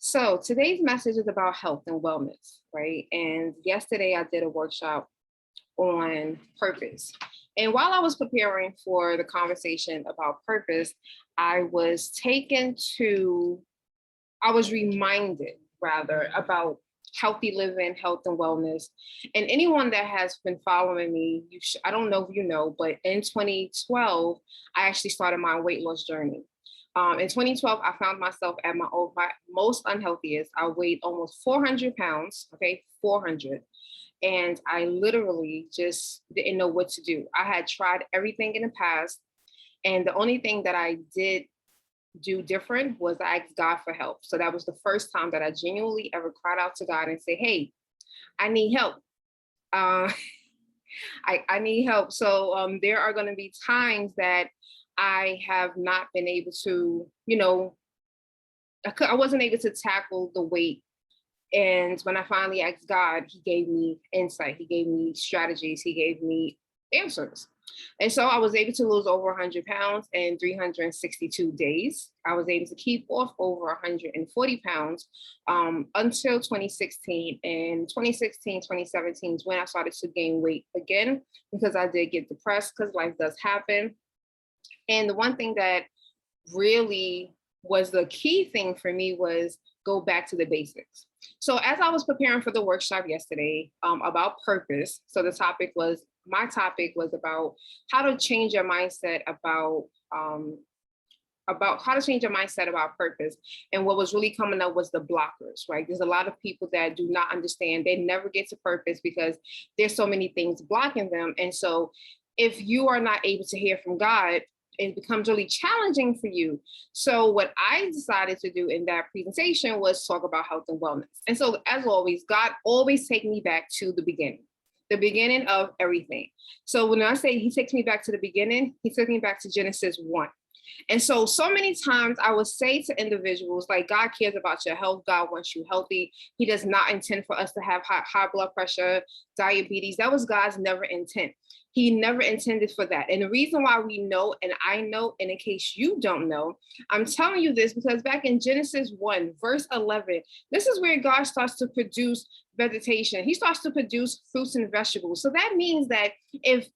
So today's message is about health and wellness, right? And yesterday I did a workshop on purpose. And while I was preparing for the conversation about purpose, I was taken to, I was reminded rather about healthy living, health and wellness. And anyone that has been following me, I don't know if you know, but in 2012, I actually started my weight loss journey. In 2012, I found myself at my most unhealthiest. I weighed almost 400 pounds, okay, 400. And I literally just didn't know what to do. I had tried everything in the past. And the only thing that I did do different was I asked God for help. So that was the first time that I genuinely ever cried out to God and say, hey, I need help. Uh, I need help. So there are going to be times that I have not been able to, I wasn't able to tackle the weight. And when I finally asked God, he gave me insight. He gave me strategies. He gave me answers. And so I was able to lose over 100 pounds in 362 days. I was able to keep off over 140 pounds until 2016. And 2016, 2017 is when I started to gain weight again, because I did get depressed because life does happen. And the one thing that really was the key thing for me was go back to the basics. So as I was preparing for the workshop yesterday about purpose, so my topic was about how to change your mindset about how to change your mindset about purpose. And what was really coming up was the blockers, right? There's a lot of people that do not understand. They never get to purpose because there's so many things blocking them. And so if you are not able to hear from God, it becomes really challenging for you. So what I decided to do in that presentation was talk about health and wellness. And so as always, God always takes me back to the beginning of everything. So when I say he takes me back to the beginning, he took me back to Genesis 1. And so many times I would say to individuals, like, God cares about your health. God wants you healthy. He does not intend for us to have high blood pressure, diabetes. That was God's never intent. He never intended for that. And the reason why we know, and I know, and in case you don't know, I'm telling you this because back in Genesis 1, verse 11, this is where God starts to produce vegetation. He starts to produce fruits and vegetables. So that means that if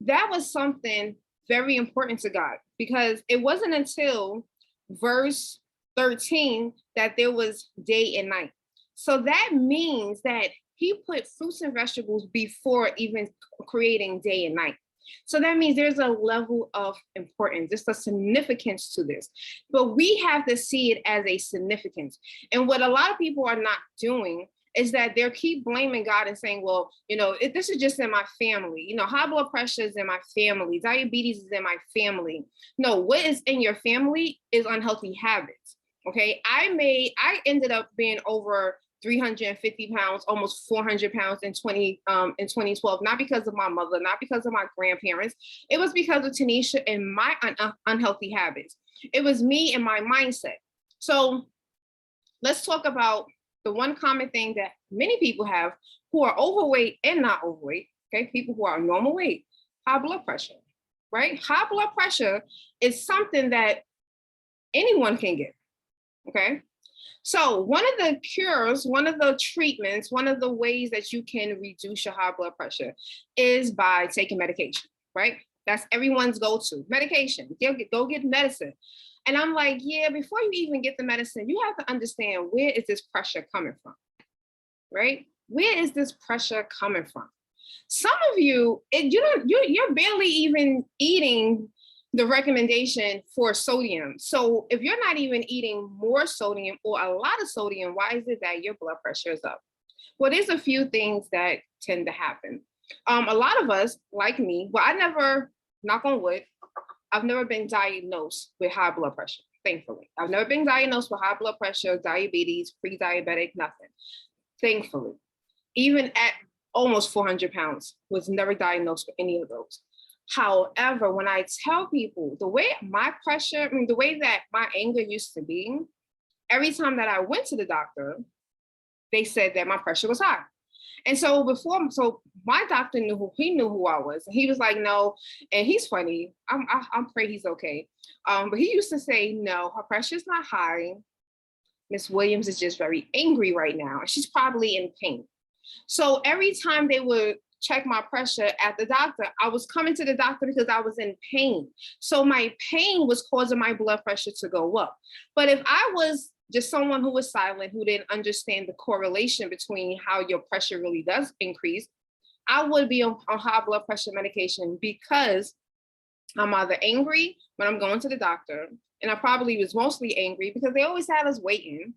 that was something very important to God, because it wasn't until verse 13 that there was day and night. So that means that he put fruits and vegetables before even creating day and night. So that means there's a level of importance, there's a significance to this, but we have to see it as a significance. And what a lot of people are not doing is that they keep blaming God and saying, well, this is just in my family. High blood pressure is in my family. Diabetes is in my family. No, what is in your family is unhealthy habits. Okay. I ended up being over 350 pounds, almost 400 pounds in 2012, not because of my mother, not because of my grandparents. It was because of Tanisha and my unhealthy habits. It was me and my mindset. So let's talk about the one common thing that many people have who are overweight and not overweight, okay? People who are normal weight, high blood pressure, right? High blood pressure is something that anyone can get, okay? So one of the cures, one of the treatments, one of the ways that you can reduce your high blood pressure is by taking medication, right? That's everyone's go-to, medication. Go get medicine. And I'm like, yeah, before you even get the medicine, you have to understand, where is this pressure coming from, right? Where is this pressure coming from? Some of you, you're barely even eating the recommendation for sodium. So if you're not even eating more sodium or a lot of sodium, why is it that your blood pressure is up? Well, there's a few things that tend to happen. A lot of us, like me, well, I never, knock on wood, I've never been diagnosed with high blood pressure, thankfully. I've never been diagnosed with high blood pressure, diabetes, pre-diabetic, nothing, thankfully. Even at almost 400 pounds, was never diagnosed with any of those. However, when I tell people the way my pressure, the way that my anger used to be, every time that I went to the doctor, they said that my pressure was high. And so my doctor knew who I was. And he was like, no, and he's funny. I'm afraid he's okay. But he used to say, no, her pressure is not high. Miss Williams is just very angry right now. She's probably in pain. So every time they would check my pressure at the doctor, I was coming to the doctor because I was in pain. So my pain was causing my blood pressure to go up. But if I was just someone who was silent, who didn't understand the correlation between how your pressure really does increase, I would be on high blood pressure medication because I'm either angry when I'm going to the doctor, and I probably was mostly angry because they always had us waiting,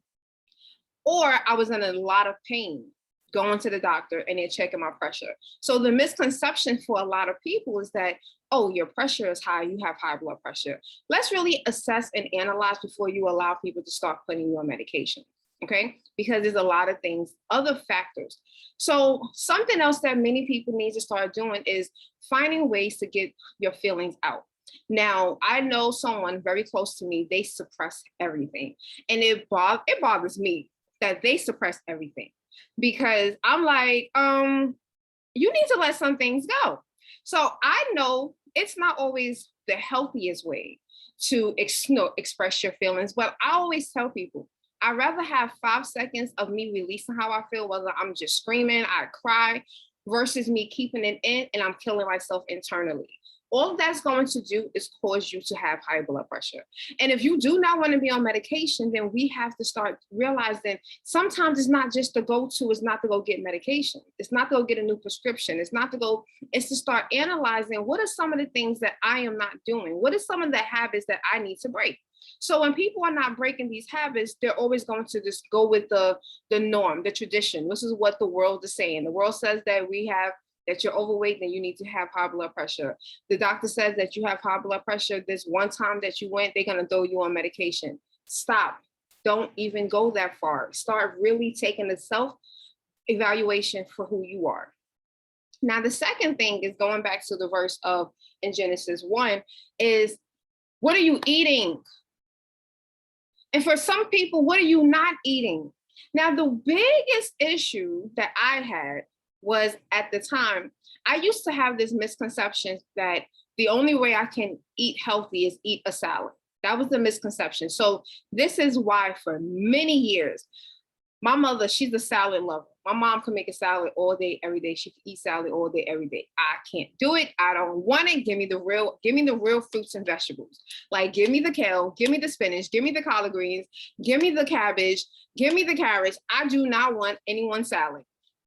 or I was in a lot of pain going to the doctor and they're checking my pressure. So the misconception for a lot of people is that, oh, your pressure is high, you have high blood pressure. Let's really assess and analyze before you allow people to start putting you on medication, okay? Because there's a lot of things, other factors. So something else that many people need to start doing is finding ways to get your feelings out. Now, I know someone very close to me, they suppress everything. And it bothers me that they suppress everything, because I'm like, you need to let some things go. So I know it's not always the healthiest way to express your feelings, but I always tell people, I'd rather have 5 seconds of me releasing how I feel, whether I'm just screaming, I cry, versus me keeping it in and I'm killing myself internally. All that's going to do is cause you to have high blood pressure. And if you do not want to be on medication, then we have to start realizing sometimes it's not just the go-to, it's not to go get medication. It's not to go get a new prescription. It's to start analyzing what are some of the things that I am not doing? What are some of the habits that I need to break? So when people are not breaking these habits, they're always going to just go with the norm, the tradition. This is what the world is saying. The world says that that you're overweight, then you need to have high blood pressure. The doctor says that you have high blood pressure. This one time that you went, they're going to throw you on medication. Stop. Don't even go that far. Start really taking a self-evaluation for who you are. Now, the second thing is going back to the verse of in Genesis 1 is, what are you eating? And for some people, what are you not eating? Now, the biggest issue that I had was at the time, I used to have this misconception that the only way I can eat healthy is eat a salad. That was the misconception. So this is why for many years, my mother, she's a salad lover. My mom can make a salad all day, every day. She can eat salad all day, every day. I can't do it. I don't want it. Give me the real fruits and vegetables. Like, give me the kale, give me the spinach, give me the collard greens, give me the cabbage, give me the carrots. I do not want anyone's salad.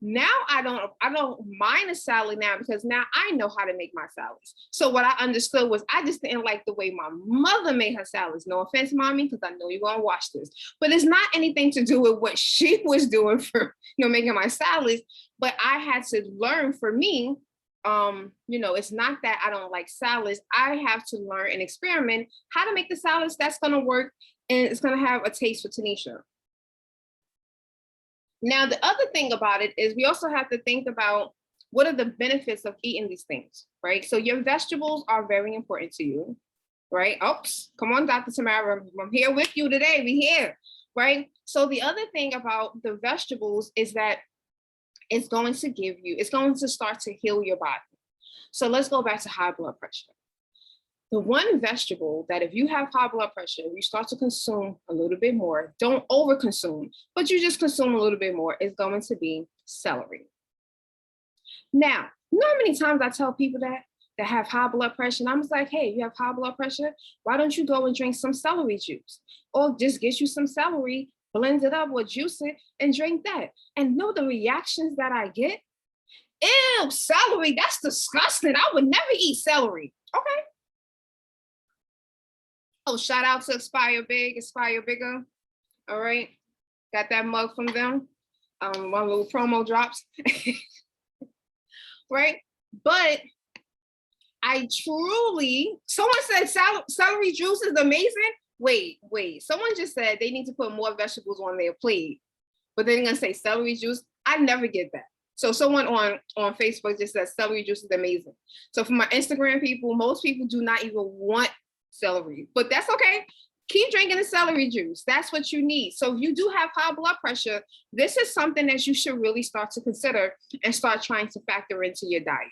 Now I don't mind a salad now, because now I know how to make my salads. So what I understood was I just didn't like the way my mother made her salads. No offense, mommy, because I know you're gonna watch this. But it's not anything to do with what she was doing for making my salads. But I had to learn, for me, it's not that I don't like salads. I have to learn and experiment how to make the salads that's gonna work and it's gonna have a taste for Tanisha. Now, the other thing about it is we also have to think about what are the benefits of eating these things, right? So your vegetables are very important to you, right? Oops, come on, Dr. Tamara, I'm here with you today. We're here, right? So the other thing about the vegetables is that it's going to start to heal your body. So let's go back to high blood pressure. The one vegetable that if you have high blood pressure, you start to consume a little bit more, don't overconsume, but you just consume a little bit more, is going to be celery. Now, you know how many times I tell people that have high blood pressure, and I'm just like, hey, you have high blood pressure? Why don't you go and drink some celery juice? Or just get you some celery, blend it up or juice it and drink that. And know the reactions that I get? Ew, celery, that's disgusting. I would never eat celery. Okay. Oh, shout out to Aspire Bigger. All right. Got that mug from them. One little promo drops. Right. But I truly, someone said celery juice is amazing. Wait. Someone just said they need to put more vegetables on their plate, but they're going to say celery juice. I never get that. So someone on Facebook just said celery juice is amazing. So for my Instagram people, most people do not even want celery, but that's okay. Keep drinking the celery juice. That's what you need. So if you do have high blood pressure, this is something that you should really start to consider and start trying to factor into your diet.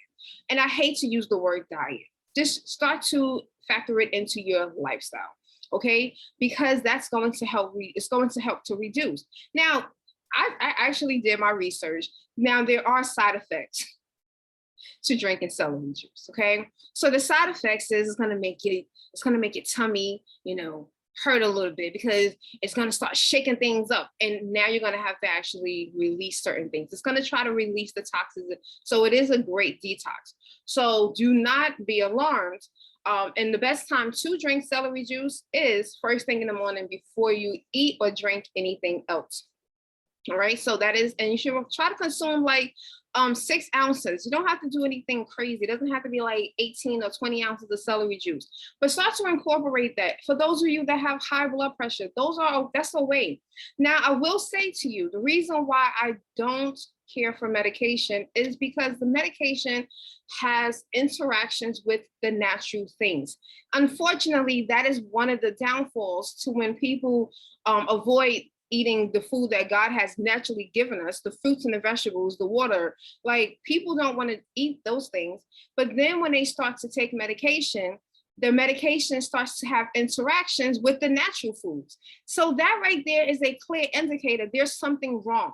And I hate to use the word diet. Just start to factor it into your lifestyle. okay? Because that's going to help, it's going to help to reduce. Now, I actually did my research. Now, there are side effects to drinking celery juice, okay? So the side effects is it's gonna make your tummy, hurt a little bit because it's gonna start shaking things up. And now you're gonna have to actually release certain things. It's gonna try to release the toxins. So it is a great detox. So do not be alarmed. And the best time to drink celery juice is first thing in the morning before you eat or drink anything else. All right, so that is, and you should try to consume like 6 ounces. You don't have to do anything crazy. It doesn't have to be like 18 or 20 ounces of celery juice, but start to incorporate that. For those of you that have high blood pressure, that's a way. Now, I will say to you, the reason why I don't care for medication is because the medication has interactions with the natural things. Unfortunately, that is one of the downfalls to when people avoid eating the food that God has naturally given us, the fruits and the vegetables, the water. Like, people don't want to eat those things. But then when they start to take medication, the medication starts to have interactions with the natural foods. So that right there is a clear indicator there's something wrong.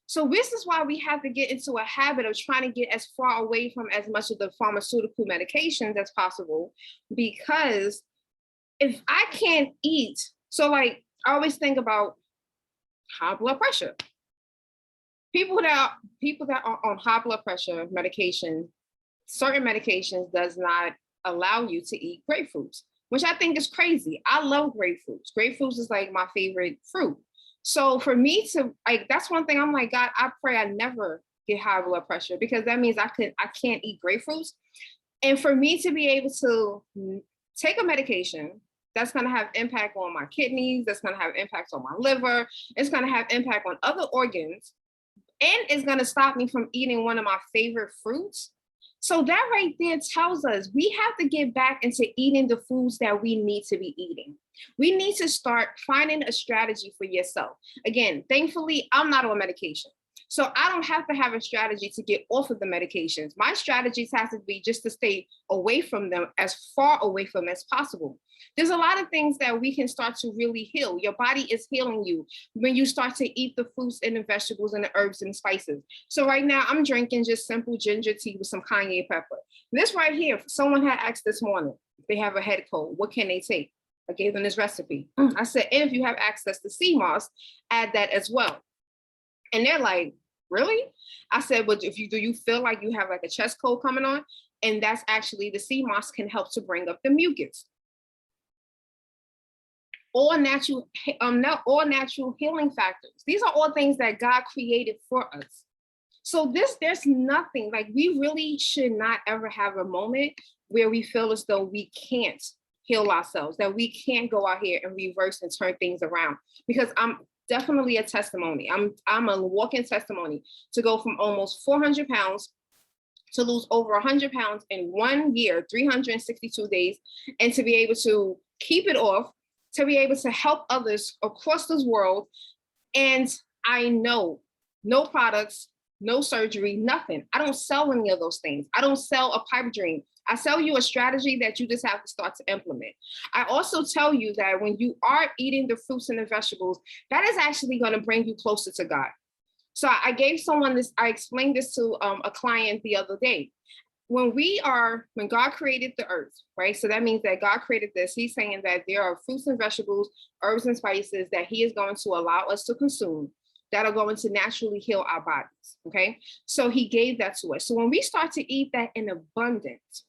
So this is why we have to get into a habit of trying to get as far away from as much of the pharmaceutical medications as possible. Because if I can't eat, so like I always think about high blood pressure. People that are on high blood pressure medication, certain medications does not allow you to eat grapefruits, which I think is crazy. I love grapefruits. Grapefruits is like my favorite fruit. So for me to like, that's one thing I'm like, God, I pray I never get high blood pressure, because that means I can't eat grapefruits. And for me to be able to take a medication that's going to have impact on my kidneys, that's going to have impact on my liver, it's going to have impact on other organs, and it's going to stop me from eating one of my favorite fruits. So that right there tells us we have to get back into eating the foods that we need to be eating. We need to start finding a strategy for yourself. Again, thankfully, I'm not on medication. So I don't have to have a strategy to get off of the medications. My strategies have to be just to stay away from them, as far away from them as possible. There's a lot of things that we can start to really heal. Your body is healing you when you start to eat the fruits and the vegetables and the herbs and spices. So right now I'm drinking just simple ginger tea with some cayenne pepper. This right here, someone had asked this morning, they have a head cold, what can they take? I gave them this recipe. I said, and if you have access to sea moss, add that as well. And they're like, really? I said, but do you feel like you have like a chest cold coming on? And that's actually, the sea moss can help to bring up the mucus. All natural healing factors. These are all things that God created for us. So there's nothing, like, we really should not ever have a moment where we feel as though we can't heal ourselves, that we can't go out here and reverse and turn things around. Because I'm definitely a testimony. I'm a walking testimony to go from almost 400 pounds to lose over 100 pounds in 1 year, 362 days, and to be able to keep it off, to be able to help others across this world. And I know no products, no surgery, nothing. I don't sell any of those things. I don't sell a pipe dream. I sell you a strategy that you just have to start to implement. I also tell you that when you are eating the fruits and the vegetables, that is actually going to bring you closer to God. So I gave someone this, I explained this to a client the other day. When God created the earth, right? So that means that God created this. He's saying that there are fruits and vegetables, herbs and spices that he is going to allow us to consume that are going to naturally heal our bodies, okay? So he gave that to us. So when we start to eat that in abundance,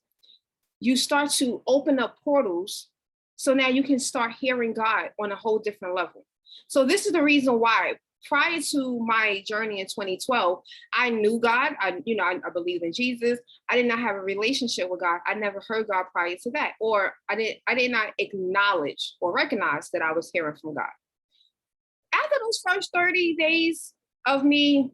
you start to open up portals. So now you can start hearing God on a whole different level. So this is the reason why prior to my journey in 2012, I knew God. I believed in Jesus. I did not have a relationship with God. I never heard God prior to that, or I did not acknowledge or recognize that I was hearing from God. After those first 30 days of me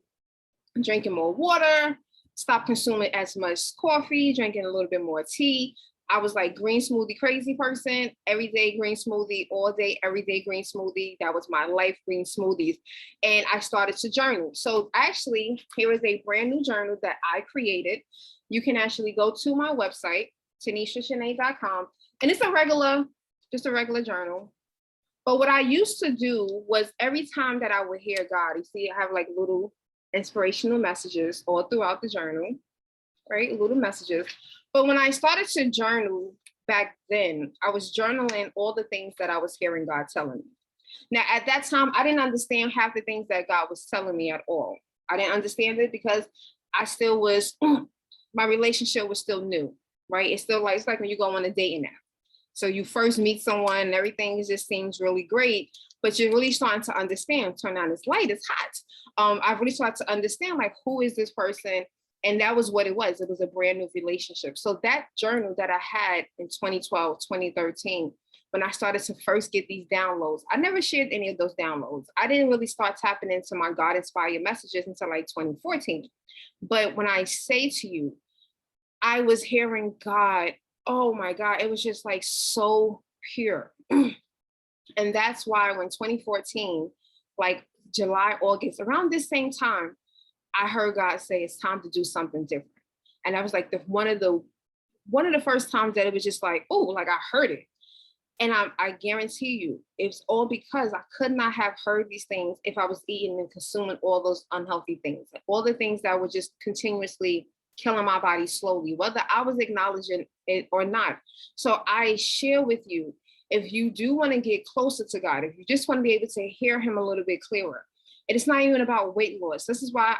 drinking more water, stop consuming as much coffee, drinking a little bit more tea, I was like green smoothie crazy person. Every day green smoothie, all day, every day green smoothie. That was my life, green smoothies. And I started to journal. So actually, here is a brand new journal that I created. You can actually go to my website, TanishaShanee.com. And it's a regular just a regular journal. But what I used to do was every time that I would hear God, you see, I have like little inspirational messages all throughout the journal, right? Little messages. But when I started to journal back then, I was journaling all the things that I was hearing God telling me. Now, at that time, I didn't understand half the things that God was telling me at all. I didn't understand it because I still was, my relationship was still new, right? It's still like, it's like when you go on a dating app. So you first meet someone and everything just seems really great, but you're really starting to understand, turn on this light, it's hot. I really started to understand like, who is this person? And that was what it was. It was a brand new relationship. So that journal that I had in 2012, 2013, when I started to first get these downloads, I never shared any of those downloads. I didn't really start tapping into my God inspired messages until like 2014. But when I say to you, I was hearing God, oh my God, it was just like so pure. And that's why when 2014, like July, August, around this same time, I heard God say it's time to do something different. And I was like one of the first times that it was just like, oh, like I heard it. And I guarantee you, it's all because I could not have heard these things if I was eating and consuming all those unhealthy things, all the things that were just continuously killing my body slowly, whether I was acknowledging it or not. So I share with you, if you do want to get closer to God, if you just want to be able to hear him a little bit clearer, and it's not even about weight loss. This is why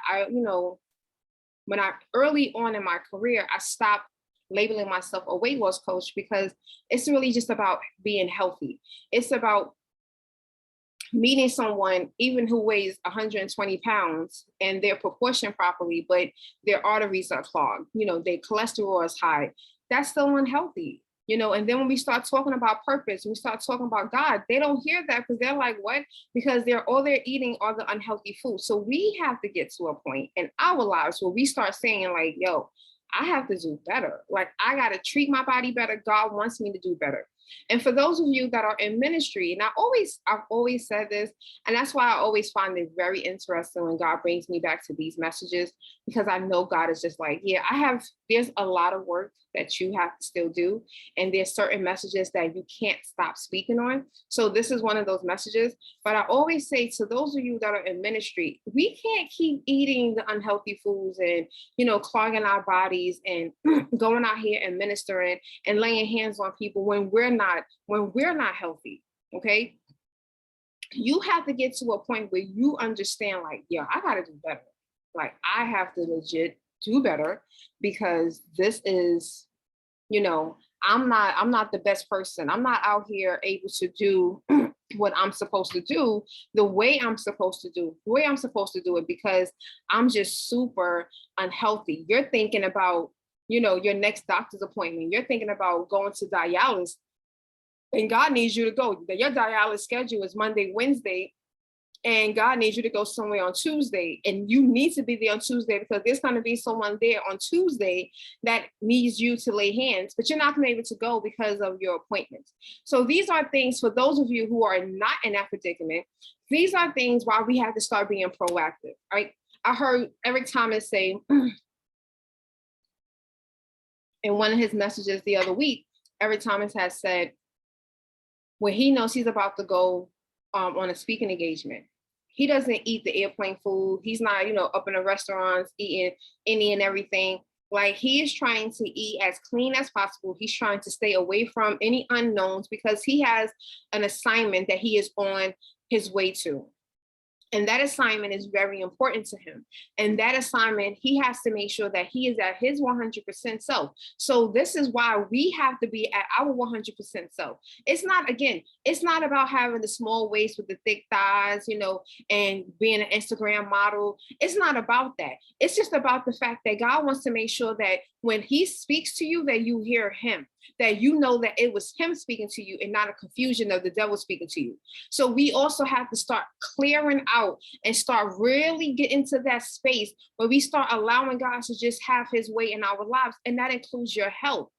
when I early on in my career, I stopped labeling myself a weight loss coach because it's really just about being healthy. It's about meeting someone even who weighs 120 pounds and they're proportioned properly, but their arteries are clogged, their cholesterol is high. That's still unhealthy, and then when we start talking about purpose, we start talking about God, they don't hear that because they're like, what? Because all they're eating are the unhealthy food. So we have to get to a point in our lives where we start saying like, yo, I have to do better. Like I got to treat my body better. God wants me to do better. And for those of you that are in ministry, and I've always said this, and that's why I always find it very interesting when God brings me back to these messages, because I know God is just like, yeah, there's a lot of work that you have to still do. And there's certain messages that you can't stop speaking on. So this is one of those messages. But I always say to those of you that are in ministry, we can't keep eating the unhealthy foods and, clogging our bodies and going out here and ministering and laying hands on people when we're not healthy. Okay. You have to get to a point where you understand like, yeah, I got to do better. Like I have to legit do better because this is, I'm not the best person. I'm not out here able to do what I'm supposed to do the way I'm supposed to do it because I'm just super unhealthy. You're thinking about, your next doctor's appointment. You're thinking about going to dialysis and God needs you to go. Your dialysis schedule is Monday, Wednesday, and God needs you to go somewhere on Tuesday, and you need to be there on Tuesday because there's going to be someone there on Tuesday that needs you to lay hands, but you're not going to be able to go because of your appointments. So these are things for those of you who are not in that predicament. These are things why we have to start being proactive, right? I heard Eric Thomas say in one of his messages the other week, Eric Thomas has said, when he knows he's about to go on a speaking engagement, he doesn't eat the airplane food. He's not, up in the restaurants eating any and everything. Like he is trying to eat as clean as possible. He's trying to stay away from any unknowns because he has an assignment that he is on his way to. And that assignment is very important to him. And that assignment, he has to make sure that he is at his 100% self. So this is why we have to be at our 100% self. It's not about having the small waist with the thick thighs, and being an Instagram model. It's not about that. It's just about the fact that God wants to make sure that when he speaks to you, that you hear him, that you know that it was him speaking to you and not a confusion of the devil speaking to you. So we also have to start clearing out and start really getting to that space where we start allowing God to just have his way in our lives. And that includes your health.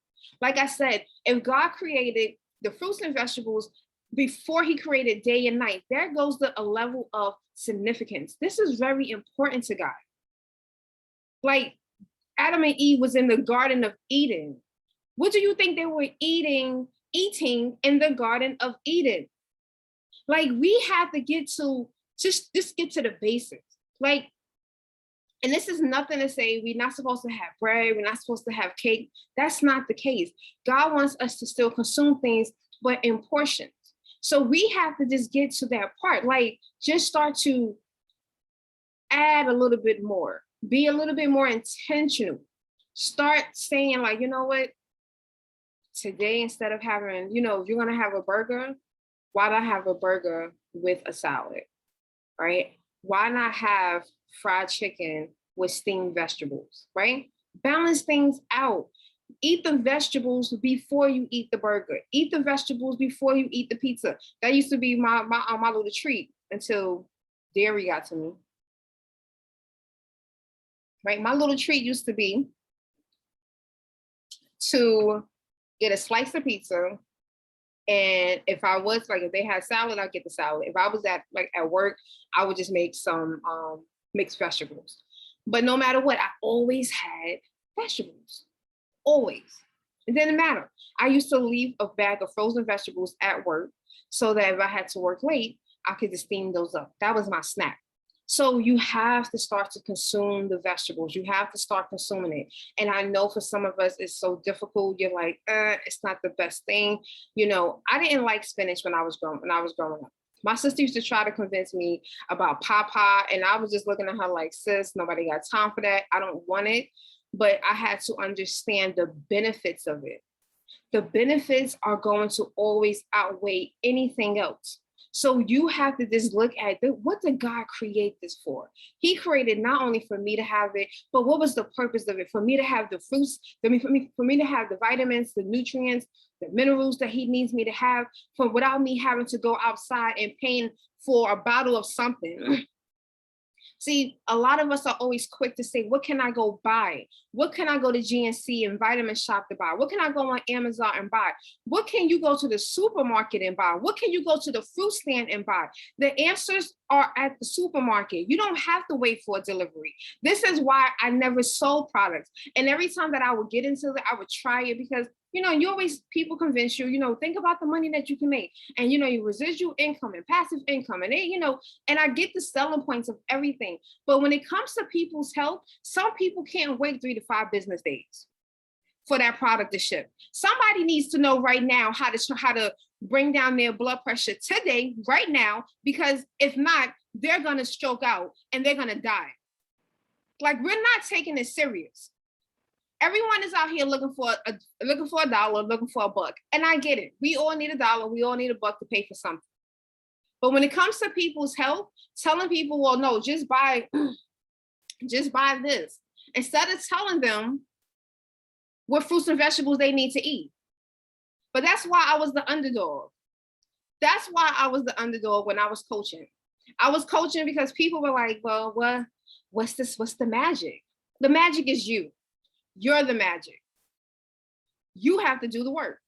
Like I said, if God created the fruits and vegetables before he created day and night, there goes a level of significance. This is very important to God. Like Adam and Eve was in the Garden of Eden. What do you think they were eating eating in the Garden of Eden. Like, we have to get to just get to the basics. Like, and this is nothing to say we're not supposed to have bread, we're not supposed to have cake. That's not the case. God wants us to still consume things, but in portions. So we have to just get to that part. Like, just start to add a little bit more, be a little bit more intentional. Start saying, like, you know what? Today, instead of having, if you're going to have a burger, why not have a burger with a salad, right? Why not have fried chicken with steamed vegetables, right? Balance things out. Eat the vegetables before you eat the burger. Eat the vegetables before you eat the pizza. That used to be my little treat until dairy got to me. Right? My little treat used to be to get a slice of pizza. And if they had salad, I'd get the salad. If I was at work, I would just make some mixed vegetables. But no matter what, I always had vegetables. Always. It didn't matter. I used to leave a bag of frozen vegetables at work so that if I had to work late, I could just steam those up. That was my snack. So you have to start to consume the vegetables. You have to start consuming it. And I know for some of us, it's so difficult. You're like, it's not the best thing. I didn't like spinach when I was growing up. My sister used to try to convince me about pawpaw, and I was just looking at her like, sis, nobody got time for that. I don't want it. But I had to understand the benefits of it. The benefits are going to always outweigh anything else. So you have to just look at what did God create this for? He created not only for me to have it, but what was the purpose of it? For me to have the fruits, for me to have the vitamins, the nutrients, the minerals that he needs me to have, without me having to go outside and paying for a bottle of something. See, a lot of us are always quick to say, what can I go buy? What can I go to GNC and Vitamin Shop to buy? What can I go on Amazon and buy? What can you go to the supermarket and buy? What can you go to the fruit stand and buy? The answers are at the supermarket. You don't have to wait for a delivery. This is why I never sold products. And every time that I would get into it, I would try it because people convince you, think about the money that you can make and, your residual income and passive income. And and I get the selling points of everything. But when it comes to people's health, some people can't wait 3 to 5 business days for that product to ship. Somebody needs to know right now how to bring down their blood pressure today, right now, because if not, they're going to stroke out and they're going to die. Like, we're not taking it serious. Everyone is out here looking for a dollar, looking for a buck. And I get it. We all need a dollar. We all need a buck to pay for something. But when it comes to people's health, telling people, well, no, just buy this. Instead of telling them what fruits and vegetables they need to eat. But that's why I was the underdog. That's why I was the underdog when I was coaching. I was coaching because people were like, well, what's this? What's the magic? The magic is you. You're the magic. You have to do the work.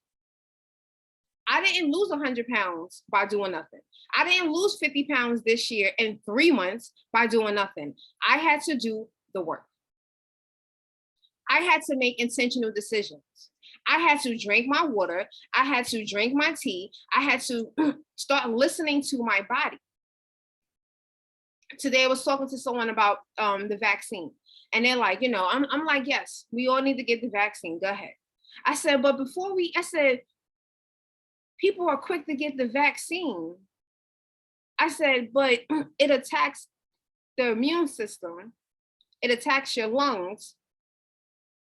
I didn't lose 100 pounds by doing nothing. I didn't lose 50 pounds this year in 3 months by doing nothing. I had to do the work. I had to make intentional decisions. I had to drink my water. I had to drink my tea. I had to start listening to my body. Today I was talking to someone about the vaccine. And they're like, I'm like, yes, we all need to get the vaccine. Go ahead. I said, but people are quick to get the vaccine. I said, but it attacks the immune system. It attacks your lungs.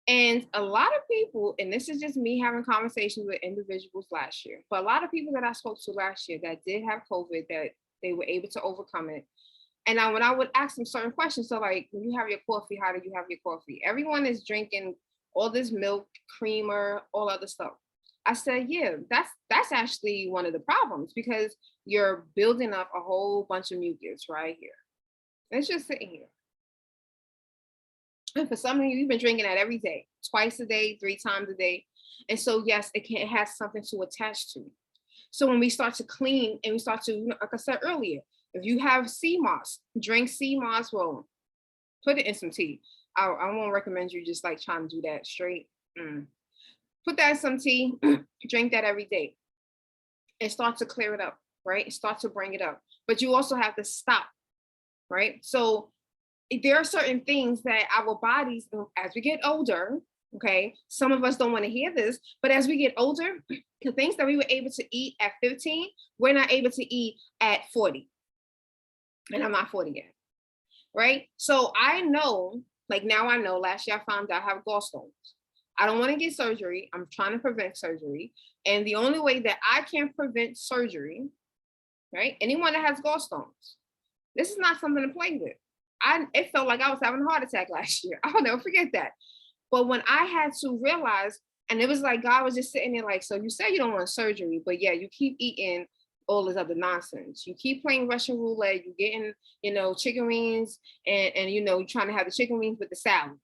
And a lot of people, and this is just me having conversations with individuals last year, but a lot of people that I spoke to last year that did have COVID, that they were able to overcome it. And when I would ask them certain questions, so like, when you have your coffee, how do you have your coffee? Everyone is drinking all this milk, creamer, all other stuff. I said, yeah, that's actually one of the problems because you're building up a whole bunch of mucus right here. It's just sitting here. And for some of you, you've been drinking that every day, twice a day, 3 times a day. And so, yes, it has something to attach to. So when we start to clean and we start to, like I said earlier, if you have sea moss, drink sea moss, well, put it in some tea. I won't recommend you just like trying to do that straight. Put that in some tea, drink that every day, and start to clear it up, right? Start to bring it up. But you also have to stop, right? So there are certain things that our bodies, as we get older, okay, some of us don't want to hear this, but as we get older, the things that we were able to eat at 15, we're not able to eat at 40. And I'm not 40 yet, right? So I know, like now I know, last year I found out I have gallstones. I don't want to get surgery. I'm trying to prevent surgery. And the only way that I can prevent surgery, right? Anyone that has gallstones, this is not something to play with. It felt like I was having a heart attack last year. I'll never forget that. But when I had to realize, and it was like God was just sitting there like, so you say you don't want surgery, but yeah, you keep eating all this other nonsense. You keep playing Russian roulette, you getting, chicken wings, and you're trying to have the chicken wings with the salad.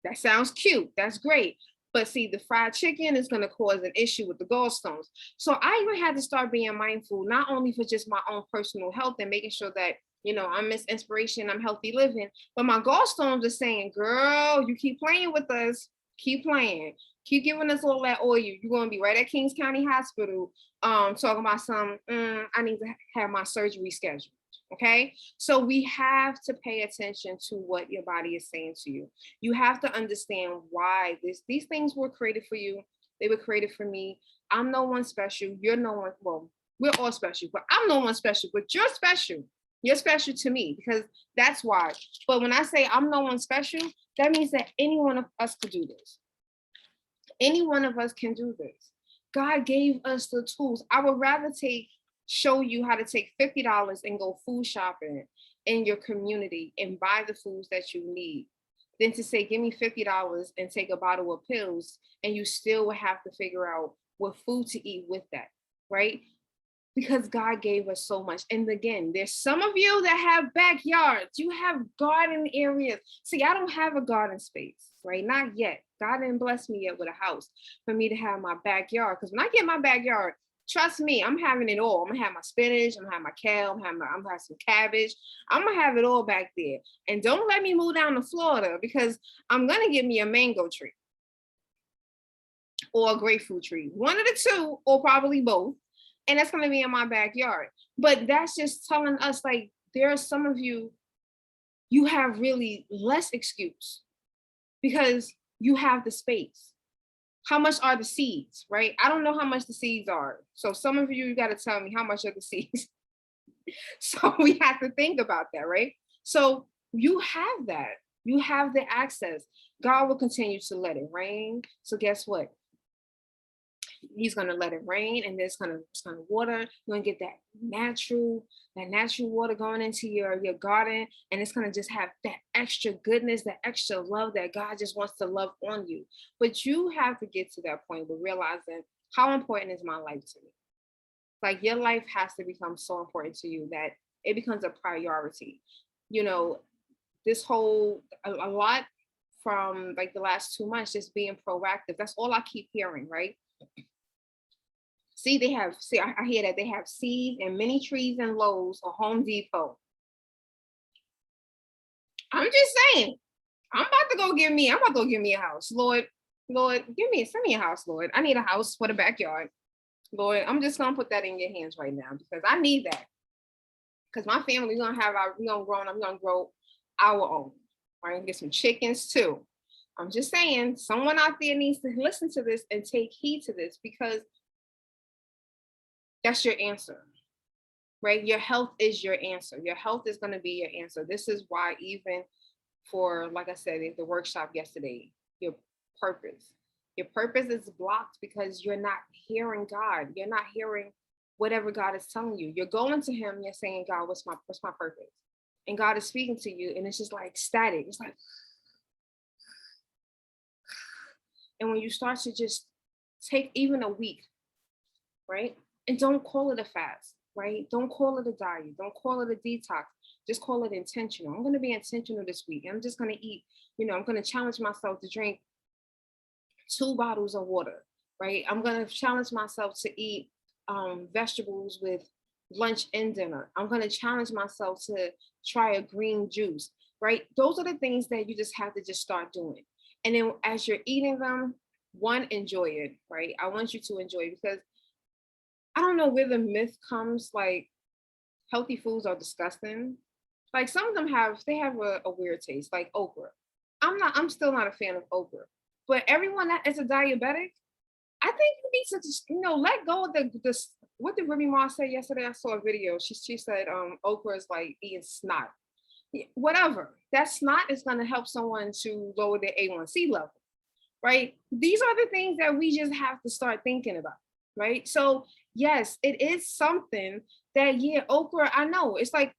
That sounds cute. That's great. But see, the fried chicken is going to cause an issue with the gallstones. So I even had to start being mindful, not only for just my own personal health and making sure that, I'm Miss Inspiration, I'm healthy living, but my gallstones are saying, girl, you keep playing with us, keep playing, keep giving us all that oil. You're going to be right at Kings County Hospital talking about I need to have my surgery scheduled. Okay, so we have to pay attention to what your body is saying to you. You have to understand why these things were created for you. They were created for me. I'm no one special. You're no one. Well, we're all special, but I'm no one special. But you're special. You're special to me because that's why. But when I say I'm no one special, that means that any one of us could do this. Any one of us can do this. God gave us the tools. I would rather show you how to take $50 and go food shopping in your community and buy the foods that you need than to say, give me $50 and take a bottle of pills, and you still will have to figure out what food to eat with that, right? Because God gave us so much. And again, there's some of you that have backyards, you have garden areas. See, I don't have a garden space, right? Not yet. God didn't bless me yet with a house for me to have my backyard. Because when I get my backyard, trust me, I'm having it all. I'm gonna have my spinach, I'm gonna have my kale, I'm gonna have some cabbage. I'm gonna have it all back there. And don't let me move down to Florida because I'm gonna get me a mango tree or a grapefruit tree. One of the two, or probably both. And that's gonna be in my backyard. But that's just telling us, like, there are some of you have really less excuse because you have the space. How much are the seeds, right? I don't know how much the seeds are. So some of you got to tell me how much are the seeds. So we have to think about that, right? So you have that. You have the access. God will continue to let it rain. So guess what? He's gonna let it rain, and there's gonna water. You're gonna get that natural water going into your garden, and it's gonna just have that extra goodness, that extra love that God just wants to love on you. But you have to get to that point where realizing how important is my life to me. Like your life has to become so important to you that it becomes a priority. This whole a lot from like the last 2 months, just being proactive. That's all I keep hearing, right? I hear that they have seeds and mini trees and Lowe's or Home Depot. I'm just saying, I'm about to go give me a house. Lord, send me a house, Lord. I need a house for the backyard. Lord, I'm just gonna put that in your hands right now because I need that. Because my family, we're gonna grow our own. Right? Get some chickens too. I'm just saying, someone out there needs to listen to this and take heed to this because that's your answer, right? Your health is your answer. Your health is going to be your answer. This is why even for, like I said, the workshop yesterday, your purpose is blocked because you're not hearing God. You're not hearing whatever God is telling you. You're going to him, you're saying, God, what's my purpose? And God is speaking to you and it's just like static. It's like, and when you start to just take even a week, right? And don't call it a fast, right? Don't call it a diet. Don't call it a detox. Just call it intentional. I'm going to be intentional this week. I'm just going to eat, I'm going to challenge myself to drink 2 bottles of water, right? I'm going to challenge myself to eat vegetables with lunch and dinner. I'm going to challenge myself to try a green juice, right? Those are the things that you just have to just start doing. And then as you're eating them, one, enjoy it, right? I want you to enjoy it because I don't know where the myth comes, like healthy foods are disgusting. Like some of them they have a weird taste, like okra. I'm still not a fan of okra. But everyone that is a diabetic, I think you need to just, let go of the what did Remy Ma say yesterday? I saw a video. She said okra is like eating snot. Whatever. That snot is gonna help someone to lower their A1C level, right? These are the things that we just have to start thinking about, right? So yes, it is something that, yeah, okra, I know it's like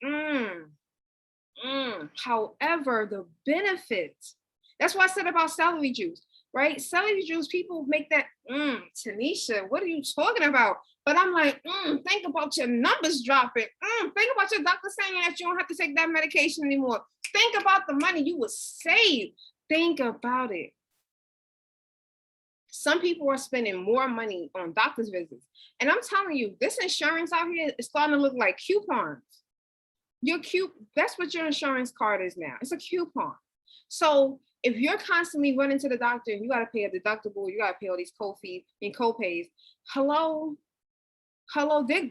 however, the benefits, that's what I said about celery juice, right? Celery juice, people make that, Tanisha, what are you talking about? But I'm like, think about your numbers dropping. Think about your doctor saying that you don't have to take that medication anymore. Think about the money you would save. Think about it. Some people are spending more money on doctor's visits. And I'm telling you, this insurance out here is starting to look like coupons. That's what your insurance card is now. It's a coupon. So if you're constantly running to the doctor and you got to pay a deductible, you got to pay all these co-fees and co-pays. Hello,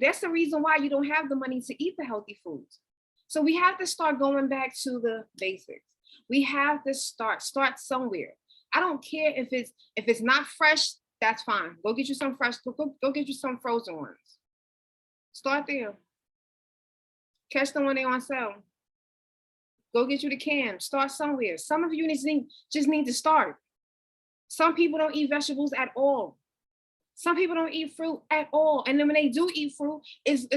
that's the reason why you don't have the money to eat the healthy foods. So we have to start going back to the basics. We have to start somewhere. I don't care if it's not fresh, that's fine. Go get you some fresh, go get you some frozen ones. Start there. Catch them when they're on sale. Go get you the can. Start somewhere. Some of you just need to start. Some people don't eat vegetables at all. Some people don't eat fruit at all. And then when they do eat fruit, it's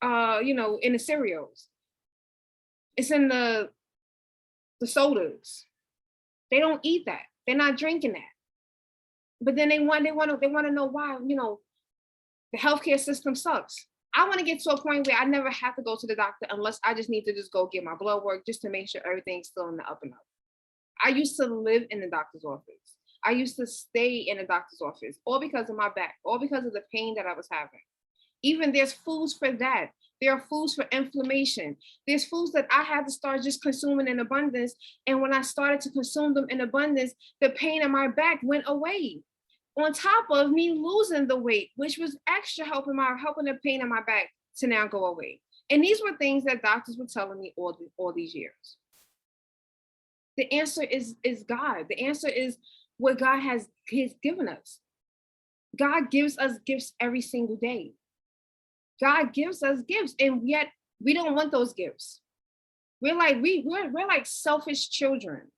in the cereals. It's in the sodas. They don't eat that. They're not drinking that. But then they want to know why, the healthcare system sucks. I want to get to a point where I never have to go to the doctor unless I just need to just go get my blood work just to make sure everything's still in the up and up. I used to live in the doctor's office. I used to stay in the doctor's office, all because of my back, all because of the pain that I was having. Even there's foods for that. There are foods for inflammation. There's foods that I had to start just consuming in abundance. And when I started to consume them in abundance, the pain in my back went away. On top of me losing the weight, which was extra helping the pain in my back to now go away. And these were things that doctors were telling me all these years. The answer is God. The answer is what God has given us. God gives us gifts every single day. God gives us gifts, and yet we don't want those gifts. We're like selfish children.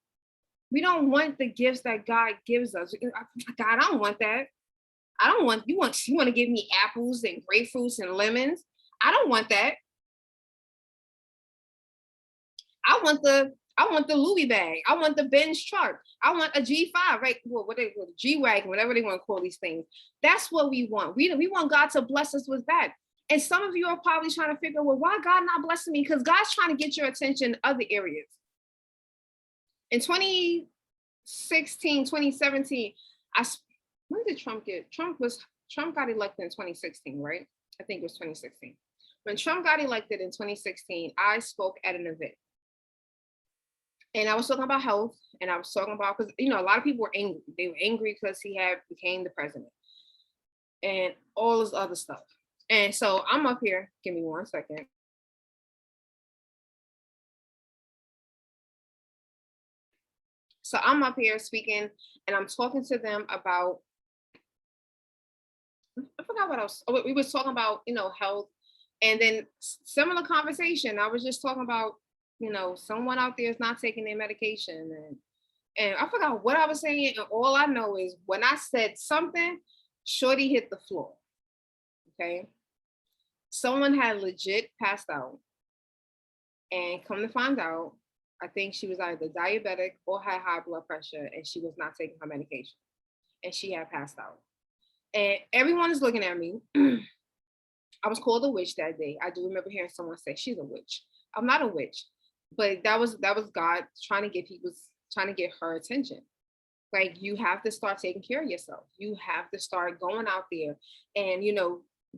We don't want the gifts that God gives us. God, I don't want that. I don't want you want to give me apples and grapefruits and lemons. I don't want that. I want the Louis bag. I want the Benz truck. I want a G5, right? Well, G-Wagon, whatever they want to call these things. That's what we want. We want God to bless us with that. And some of you are probably trying to figure, well, why God not blessing me? Because God's trying to get your attention in other areas. In 2016, 2017, when did Trump get? Trump got elected in 2016, right? I think it was 2016. When Trump got elected in 2016, I spoke at an event. And I was talking about health, and I was talking about, because, a lot of people were angry. They were angry because he became the president and all this other stuff. And so I'm up here. Give me 1 second. So I'm up here speaking, and I'm talking to them about, I forgot what else. We was talking about, health. And then similar conversation. I was just talking about, someone out there is not taking their medication. And I forgot what I was saying. And all I know is when I said something, shorty hit the floor. Okay. Someone had legit passed out. And come to find out, I think she was either diabetic or had high blood pressure, and she was not taking her medication. And she had passed out. And everyone is looking at me. I was called a witch that day. I do remember hearing someone say she's a witch. I'm not a witch, but that was God trying to get her attention. Like, you have to start taking care of yourself. You have to start going out there and,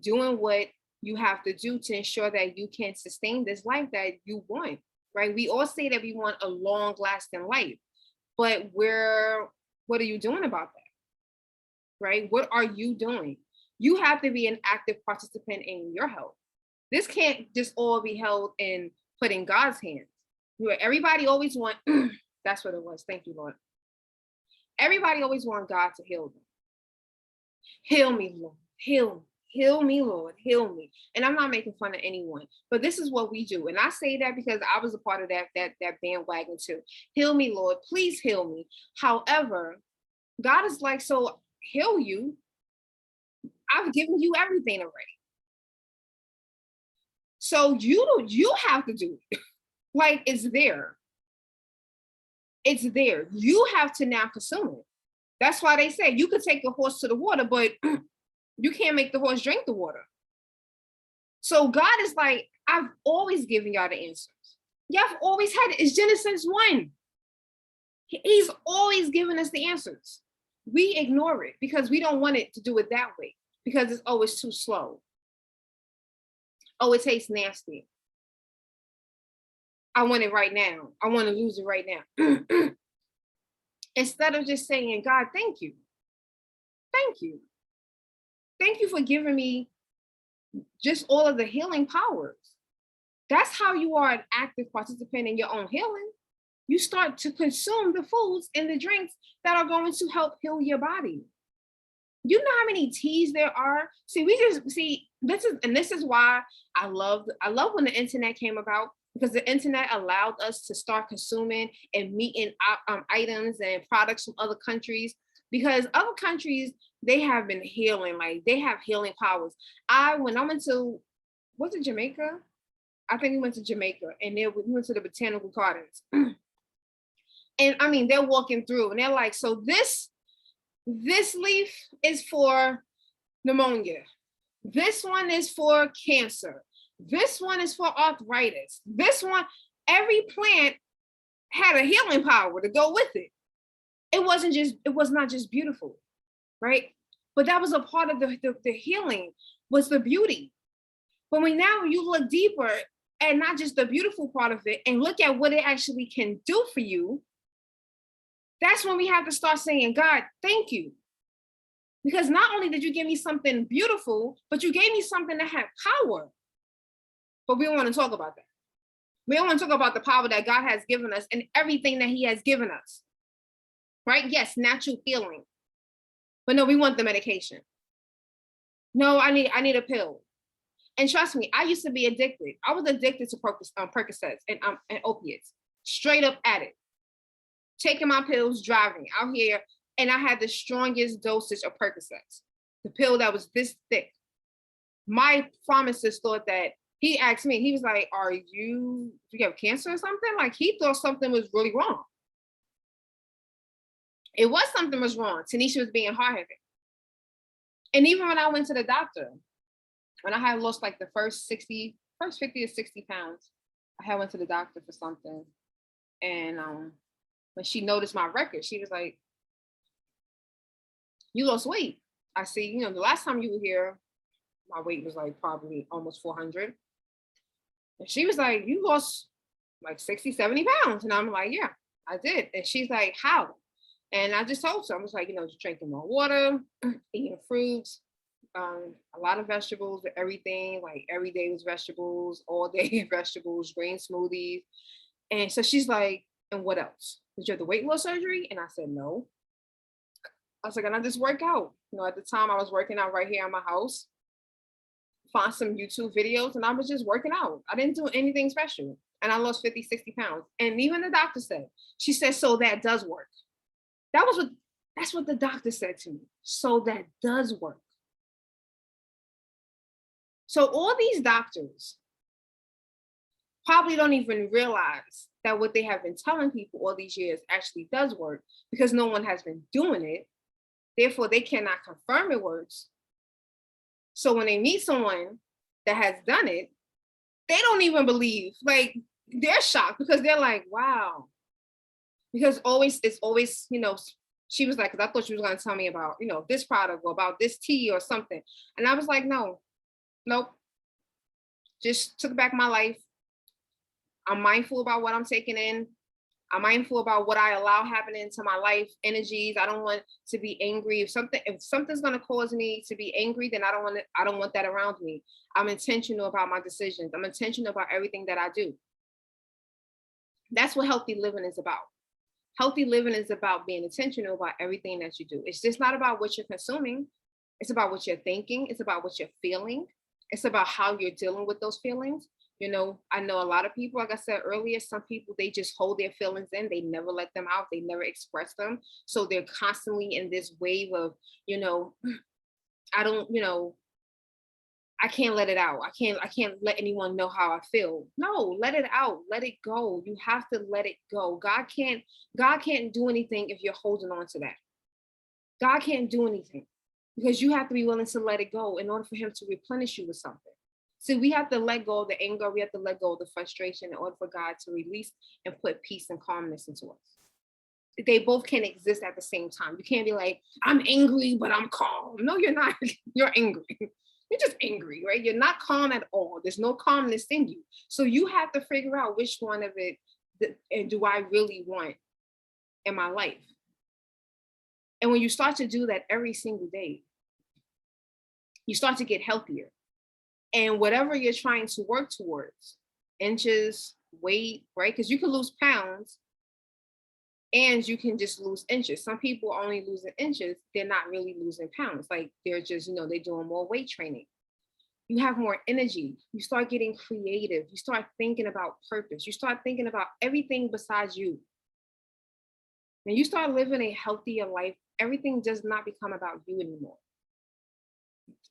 doing what you have to do to ensure that you can sustain this life that you want, right? We all say that we want a long lasting life, but what are you doing about that? right? What are you doing? You have to be an active participant in your health. This can't just all be held and put in God's hands. Everybody always want, that's what it was. Thank you, Lord. Everybody always want God to heal them. Heal me, Lord. Heal me. Heal me, Lord. Heal me. And I'm not making fun of anyone, but this is what we do. And I say that because I was a part of that bandwagon too. Heal me, Lord. Please heal me. However, God is like, so heal you. I've given you everything already. So you have to do it. Like, it's there. It's there. You have to now consume it. That's why they say you could take the horse to the water, but you can't make the horse drink the water. So God is like, I've always given y'all the answers. Y'all always had it. It's Genesis 1. He's always given us the answers. We ignore it because we don't want it to do it that way, because it's always too slow. Oh, it tastes nasty. I want it right now. I want to lose it right now. Instead of just saying, God, thank you. Thank you. Thank you for giving me just all of the healing powers. That's how you are an active participant in your own healing. You start to consume the foods and the drinks that are going to help heal your body. You know how many teas there are? This is why I love when the internet came about, because the internet allowed us to start consuming and meeting items and products from other countries, because other countries, they have been healing, like they have healing powers. When I went to, was it Jamaica? I think we went to Jamaica, and we went to the botanical gardens. And I mean, they're walking through and they're like, so this leaf is for pneumonia. This one is for cancer. This one is for arthritis. This one, every plant had a healing power to go with it. It was not just beautiful, right? But that was a part of the healing, was the beauty. But now you look deeper and not just the beautiful part of it, and look at what it actually can do for you, that's when we have to start saying, God, thank you. Because not only did you give me something beautiful, but you gave me something that had power. But we don't want to talk about that. We don't want to talk about the power that God has given us and everything that he has given us. Right? Yes, natural healing. But no, we want the medication. No, I need a pill. And trust me, I used to be addicted. I was addicted to Percocets and opiates. Straight up at it. Taking my pills, driving out here, and I had the strongest dosage of Percocets. The pill that was this thick. My pharmacist thought that, he asked me, he was like, do you have cancer or something? Like, he thought something was really wrong. It was something was wrong. Tanisha was being hard-headed. And even when I went to the doctor, when I had lost like the first 50 to 60 pounds, I had went to the doctor for something. And when she noticed my record, she was like, you lost weight. I see, the last time you were here, my weight was like probably almost 400. And she was like, you lost like 60, 70 pounds. And I'm like, yeah, I did. And she's like, how? And I just told her, I was like, just drinking more water, eating fruits, a lot of vegetables, everything, like every day was vegetables, all day vegetables, green smoothies. And so she's like, and what else? Did you have the weight loss surgery? And I said, no. I was like, and I just work out. At the time I was working out right here in my house, found some YouTube videos, and I was just working out. I didn't do anything special. And I lost 50, 60 pounds. And even the doctor said, she said, so that does work. That's what the doctor said to me. So that does work. So all these doctors probably don't even realize that what they have been telling people all these years actually does work, because no one has been doing it. Therefore, they cannot confirm it works. So when they meet someone that has done it, they don't even believe. Like, they're shocked because they're like, wow. Because it's always, she was like, because I thought she was going to tell me about, this product or about this tea or something. And I was like, nope. Just took back my life. I'm mindful about what I'm taking in. I'm mindful about what I allow happening into my life, energies. I don't want to be angry. If something's gonna cause me to be angry, then I don't want that around me. I'm intentional about my decisions. I'm intentional about everything that I do. That's what healthy living is about. Healthy living is about being intentional about everything that you do. It's just not about what you're consuming. It's about what you're thinking. It's about what you're feeling. It's about how you're dealing with those feelings. I know a lot of people, like I said earlier, some people, they just hold their feelings in. They never let them out. They never express them. So they're constantly in this wave of, I don't, I can't let it out. I can't let anyone know how I feel. No, let it out. Let it go. You have to let it go. God can't do anything if you're holding on to that. God can't do anything because you have to be willing to let it go in order for him to replenish you with something. So we have to let go of the anger. We have to let go of the frustration in order for God to release and put peace and calmness into us. They both can exist at the same time. You can't be like, I'm angry, but I'm calm. No, you're not. You're angry. You're just angry, right? You're not calm at all. There's no calmness in you. So you have to figure out which one of it and do I really want in my life. And when you start to do that every single day, you start to get healthier. And whatever you're trying to work towards, inches, weight, right? Because you can lose pounds and you can just lose inches. Some people are only losing inches. They're not really losing pounds. Like they're just, they're doing more weight training. You have more energy. You start getting creative. You start thinking about purpose. You start thinking about everything besides you. When you start living a healthier life, everything does not become about you anymore.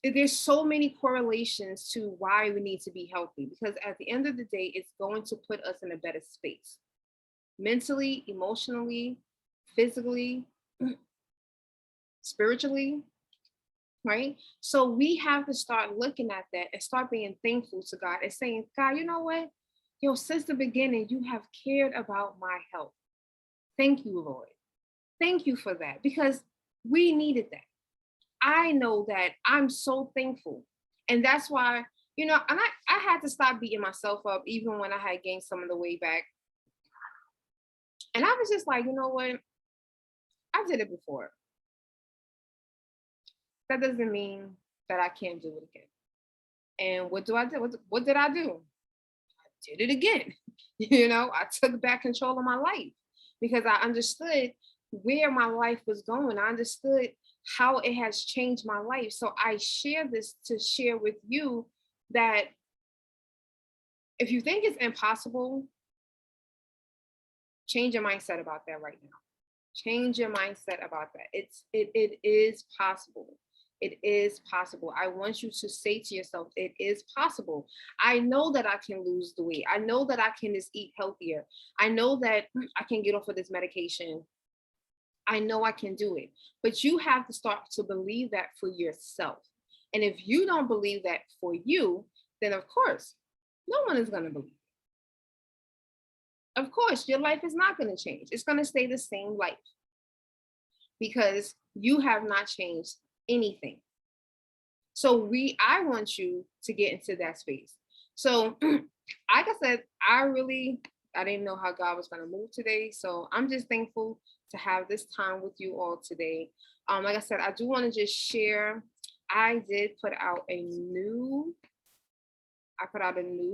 There's so many correlations to why we need to be healthy, because at the end of the day, it's going to put us in a better space. Mentally, emotionally, physically, spiritually, right? So we have to start looking at that and start being thankful to God and saying, God, you know what? Since the beginning, you have cared about my health. Thank you, Lord. Thank you for that, because we needed that. I know that I'm so thankful. And that's why, and I had to stop beating myself up even when I had gained some of the weight back. And I was just like, you know what? I did it before. That doesn't mean that I can't do it again. And what do I do? What did I do? I did it again. I took back control of my life because I understood where my life was going. I understood how it has changed my life. So I share this to share with you that if you think it's impossible, change your mindset about that right now. Change your mindset about that. It is possible. It is possible. I want you to say to yourself, it is possible. I know that I can lose the weight. I know that I can just eat healthier. I know that I can get off of this medication. I know I can do it. But you have to start to believe that for yourself. And if you don't believe that for you, then of course, no one is going to believe it. Of course, your life is not going to change. It's going to stay the same life because you have not changed anything. So I want you to get into that space. So like I said, I didn't know how God was going to move today. So I'm just thankful to have this time with you all today. Like I said, I do want to just share, I put out a new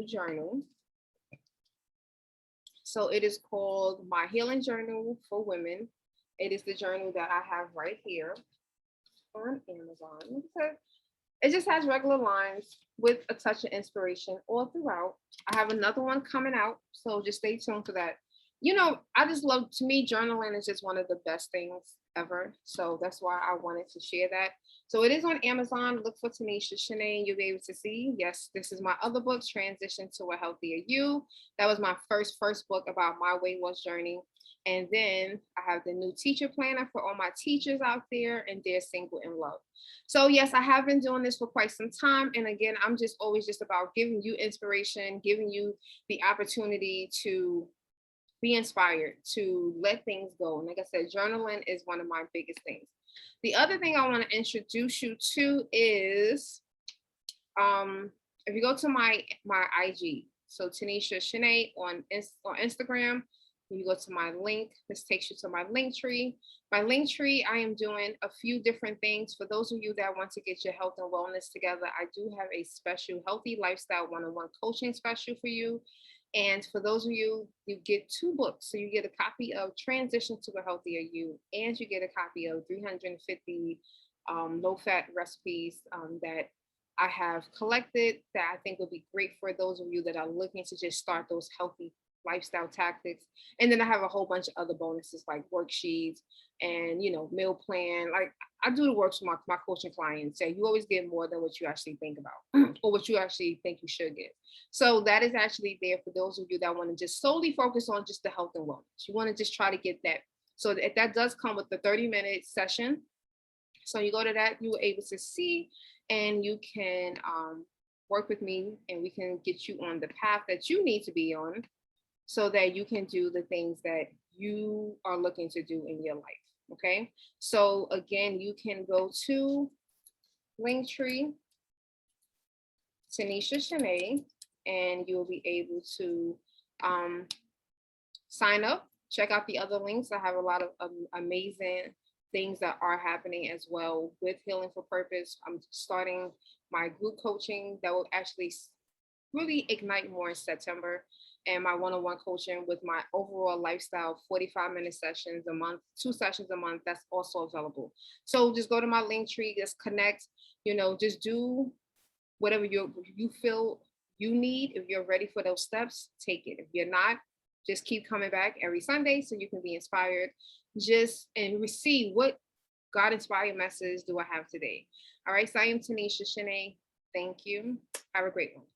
journal. So it is called My Healing Journal for Women. It is the journal that I have right here on Amazon. It just has regular lines with a touch of inspiration all throughout. I have another one coming out, so just stay tuned for that. I just love, to me, journaling is just one of the best things ever. So that's why I wanted to share that. So it is on Amazon. Look for Tanisha Shanee. You'll be able to see. Yes, this is my other book, Transition to a Healthier You. That was my first book about my weight loss journey. And then I have the new teacher planner for all my teachers out there, and they're single in love. So yes, I have been doing this for quite some time. And again, I'm just always just about giving you inspiration, giving you the opportunity to be inspired, to let things go. And like I said, journaling is one of my biggest things. The other thing I want to introduce you to is, if you go to my IG, so Tanisha Shanee on Instagram, You go to my link. This takes you to my link tree. My link tree, I am doing a few different things. For those of you that want to get your health and wellness together, I do have a special healthy lifestyle one-on-one coaching special for you. And for those of you, you get 2 books. So you get a copy of Transition to a Healthier You, and you get a copy of 350 low-fat recipes that I have collected that I think would be great for those of you that are looking to just start those healthy lifestyle tactics. And then I have a whole bunch of other bonuses like worksheets and, meal plan. Like I do the works for my coaching clients. Say you always get more than what you actually think about or what you actually think you should get. So that is actually there for those of you that want to just solely focus on just the health and wellness. You want to just try to get that. So that does come with the 30-minute session. So you go to that, you were able to see, and you can work with me, and we can get you on the path that you need to be on so that you can do the things that you are looking to do in your life. Okay. So again, you can go to Linktree, Tanisha Shanee, and you'll be able to sign up, check out the other links. I have a lot of amazing things that are happening as well with Healing for Purpose. I'm starting my group coaching that will actually really ignite more in September, and my one-on-one coaching with my overall lifestyle 45-minute sessions a month, 2 sessions a month. That's also available. So just go to my link tree, just connect, just do whatever you feel you need. If you're ready for those steps, take it. If you're not, just keep coming back every Sunday so you can be inspired and receive what God inspired message do I have today. All right. So I am Tanisha Shanee. Thank you. Have a great one.